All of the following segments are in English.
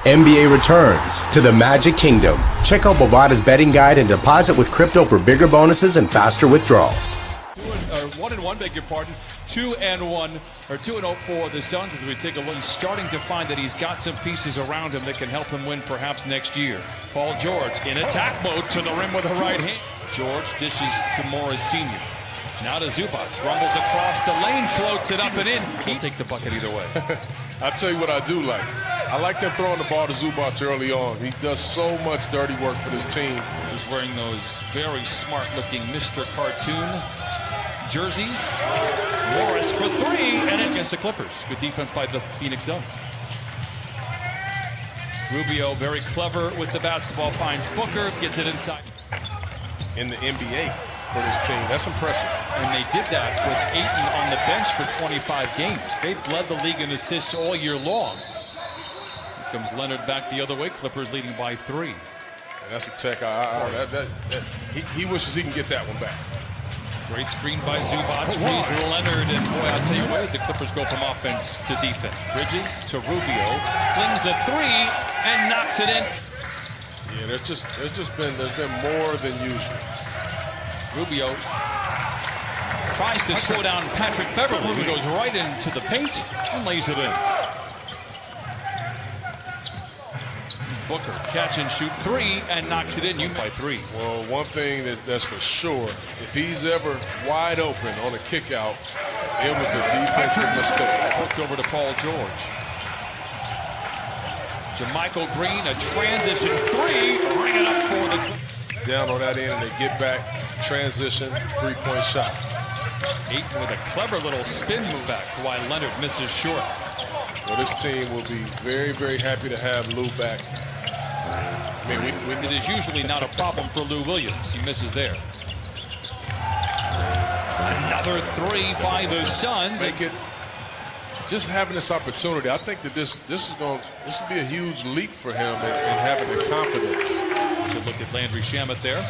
NBA returns to the Magic Kingdom. Check out Bovada's betting guide and deposit with crypto for bigger bonuses and faster withdrawals. 1-1, beg your pardon. 2-1 or 2-0 for the Suns as we take a look. He's starting to find that he's got some pieces around him that can help him win perhaps next year. Paul George in attack mode to the rim with a right hand. George dishes to Morris Sr. Now to Zubac. Rumbles across the lane, floats it up and in. He'll take the bucket either way. I'll tell you what I do like. I like them throwing the ball to Zubac early on. He does so much dirty work for this team. He's wearing those very smart-looking Mr. Cartoon jerseys. Morris for three, and against the Clippers. Good defense by the Phoenix Suns. Rubio, very clever with the basketball, finds Booker, gets it inside. In the NBA for this team, that's impressive. And they did that with Ayton on the bench for 25 games. They've led the league in assists all year long. Here comes Leonard back the other way. Clippers leading by 3. And that's a tech. He wishes he can get that one back. Great screen by Zubac, frees Leonard, and boy, I'll tell you what, as the Clippers go from offense to defense. Bridges to Rubio, flings a 3, and knocks it in. Yeah, there's been more than usual. Rubio tries to slow down Patrick Beverly, who goes right into the paint and lays it in. Booker, catch and shoot 3, and knocks it in. You by 3. Well, one thing that's for sure, if he's ever wide open on a kick out, it was a defensive mistake. Hooked over to Paul George. JaMychal Green, a transition 3, bring it up for the... Down on that end, and they get back, transition, three-point shot. Ayton with a clever little spin move back, while Leonard misses short. Well, this team will be very, very happy to have Lou back. I mean, it is usually not a problem for Lou Williams. He misses there. Another 3 by the Suns. Just having this opportunity, I think that this will be a huge leap for him in having the confidence. Good look at Landry Shamet there.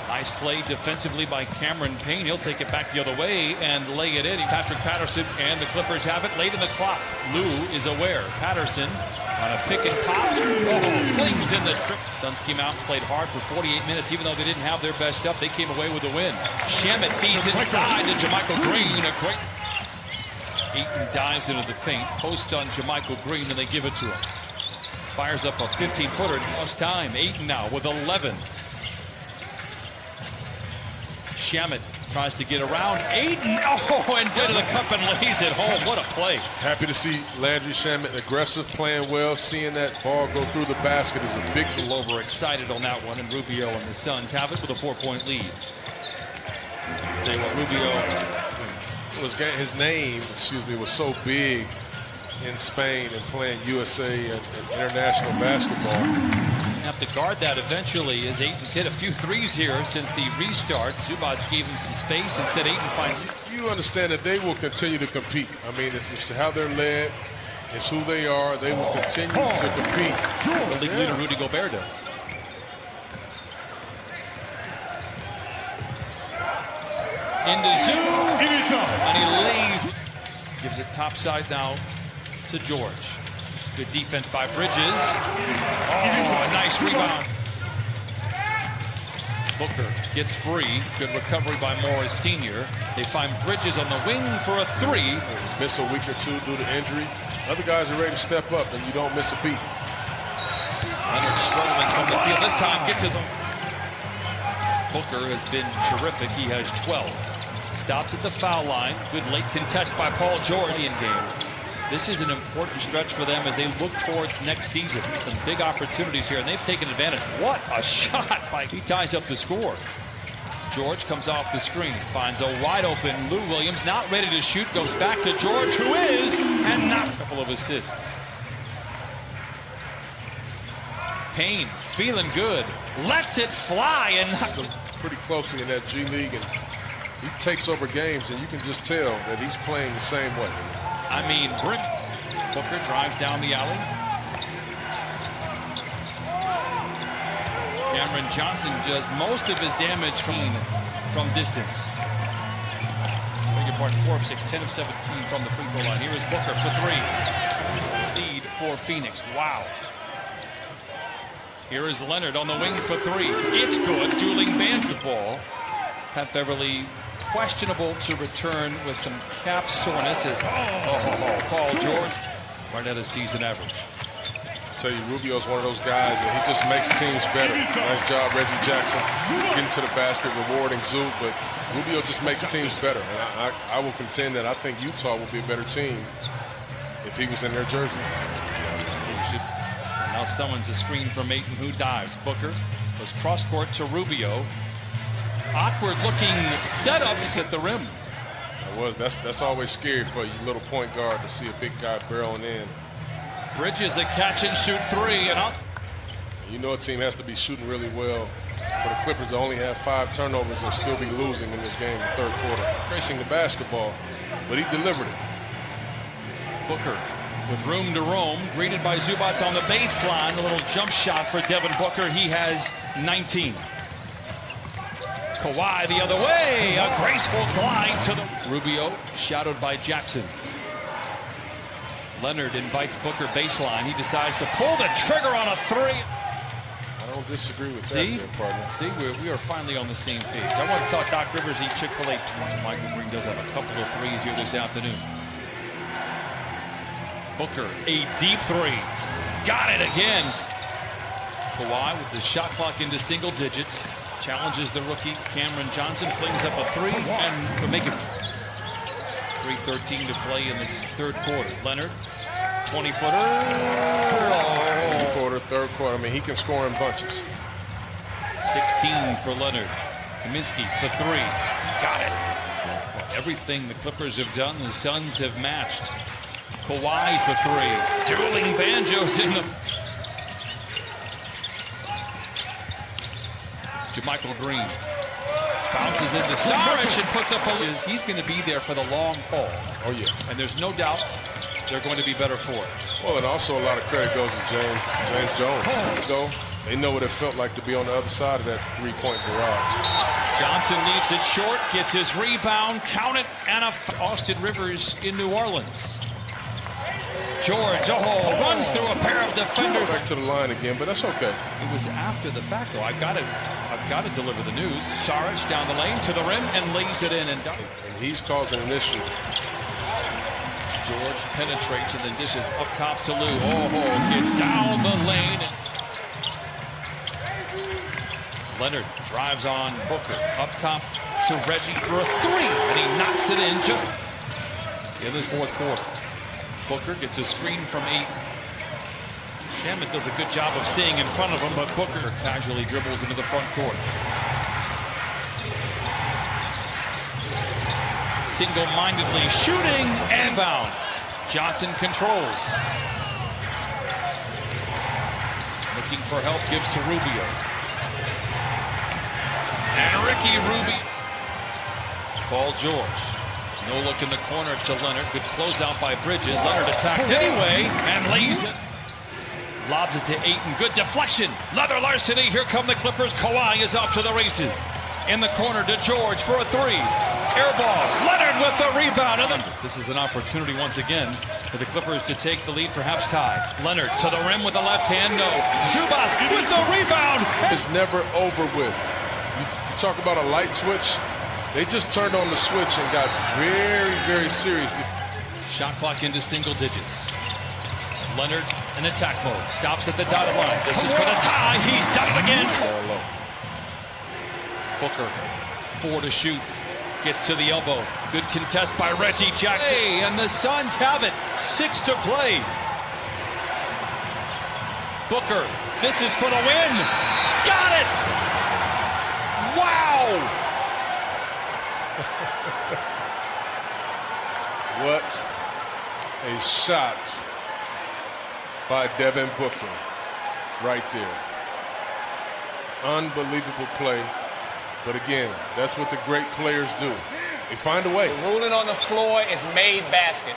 Nice play defensively by Cameron Payne. He'll take it back the other way and lay it in. Patrick Patterson and the Clippers have it late in the clock. Lou is aware. Patterson on a pick and pop. Oh, flings in the trip. Suns came out and played hard for 48 minutes. Even though they didn't have their best stuff, they came away with a win. Shamet feeds inside to JaMychal Green. A great... Ayton dives into the paint. Post on JaMychal Green, and they give it to him. Fires up a 15-footer. Lost time. Ayton now with 11. Shamet tries to get around. Ayton, and into the cup and lays it home. What a play. Happy to see Landry Shamet aggressive, playing well. Seeing that ball go through the basket is a big... A little overexcited on that one, and Rubio and the Suns have it with a 4-point lead. Tell you what, Rubio... His name, was so big in Spain and playing USA and international basketball. Have to guard that eventually as Ayton's hit a few threes here since the restart. Zubac gave him some space. Instead, Ayton finds... You understand that they will continue to compete. I mean, it's how they're led. It's who they are. They will continue to compete. The league leader, Rudy Gobert, does. Into Zoo, and he lays. Gives it topside now to George. Good defense by Bridges. Oh, a nice rebound. Booker gets free. Good recovery by Morris Sr. They find Bridges on the wing for a 3. Miss a week or two due to injury. Other guys are ready to step up, and you don't miss a beat. Leonard struggling from the field. This time gets his own. Booker has been terrific. He has 12. Stops at the foul line. Good late contest by Paul George in game. This is an important stretch for them as they look towards next season. Some big opportunities here, and they've taken advantage. What a shot by... He ties up the score. George comes off the screen, finds a wide open Lou Williams, not ready to shoot, goes back to George, who is, and knocks a couple of assists. Payne, feeling good, lets it fly and knocks it. Pretty closely in that G League, and he takes over games, and you can just tell that he's playing the same way. I mean, Booker drives down the alley. Cameron Johnson does most of his damage from distance. Beg your pardon, 4 of 6, 10 of 17 from the free throw line. Here is Booker for 3. Lead for Phoenix. Wow. Here is Leonard on the wing for three. It's good. Julian Banjo ball. Pat Beverly questionable to return with some calf soreness. As Paul George right at his season average. I tell you, Rubio's one of those guys that he just makes teams better. Nice job, Reggie Jackson, getting to the basket, rewarding Zoot, but Rubio just makes teams better. And I will contend that I think Utah will be a better team if he was in their jersey. Now summons a screen from Ayton, who dives. Booker goes cross court to Rubio. Awkward looking setups at the rim. That's always scary for you little point guard to see a big guy barreling in. Bridges a catch and shoot three, and you know a team has to be shooting really well for the Clippers to only have 5 turnovers and still be losing in this game in the third quarter. Tracing the basketball, but he delivered it. Booker with room to roam, greeted by Zubac on the baseline. A little jump shot for Devin Booker. He has 19. Kawhi the other way, a graceful glide to the Rubio, shadowed by Jackson. Leonard invites Booker baseline. He decides to pull the trigger on a three. I don't disagree with that, partner. See, we are finally on the same page. I once saw Doc Rivers eat Chick-fil-A twice. Michael Green does have a couple of threes here this afternoon. Booker, a deep three. Got it again. Kawhi with the shot clock into single digits. Challenges the rookie Cameron Johnson, flings up a three, and will make it 3:13 to play in this third quarter. Leonard, 20-footer. Third quarter. I mean, he can score in bunches. 16 for Leonard. Kaminsky for three. Got it. Well, everything the Clippers have done, the Suns have matched. Kawhi for three. Dueling banjos in the... JaMychal Green bounces into Saric and puts up a... He's going to be there for the long haul. Oh, yeah. And there's no doubt they're going to be better for it. Well, and also a lot of credit goes to James Jones. They know what it felt like to be on the other side of that three-point barrage. Johnson leaves it short, gets his rebound, count it, and Austin Rivers in New Orleans. George, runs through a pair of defenders. Back to the line again, but that's okay. It was after the fact, though. I've got to deliver the news. Saric down the lane to the rim and lays it in. And he's causing an issue. George penetrates and then dishes up top to Lou. Gets down the lane. Leonard drives on Booker. Up top to Reggie for a three. And he knocks it in just in this fourth quarter. Booker gets a screen from Ayton. Shamet does a good job of staying in front of him, but Booker casually dribbles into the front court. Single-mindedly shooting and bound. Johnson controls. Looking for help, gives to Rubio. And Ricky Rubio. Paul George. No look in the corner to Leonard. Good closeout by Bridges. Leonard attacks anyway and lays it. Lobs it to Ayton. Good deflection. Leather larceny. Here come the Clippers. Kawhi is off to the races. In the corner to George for a three. Air ball. Leonard with the rebound. And this is an opportunity once again for the Clippers to take the lead, perhaps tie. Leonard to the rim with the left hand. No. Zubac with the rebound. It's never over with. You talk about a light switch. They just turned on the switch and got very, very serious. Shot clock into single digits. Leonard in attack mode. Stops at the dotted line. This is for the tie. He's done it again. Booker, 4 to shoot. Gets to the elbow. Good contest by Reggie Jackson. Hey, and the Suns have it. 6 to play. Booker, this is for the win. Got it. Wow. What a shot by Devin Booker right there. Unbelievable play. But again, that's what the great players do. They find a way. The ruling on the floor is made basket.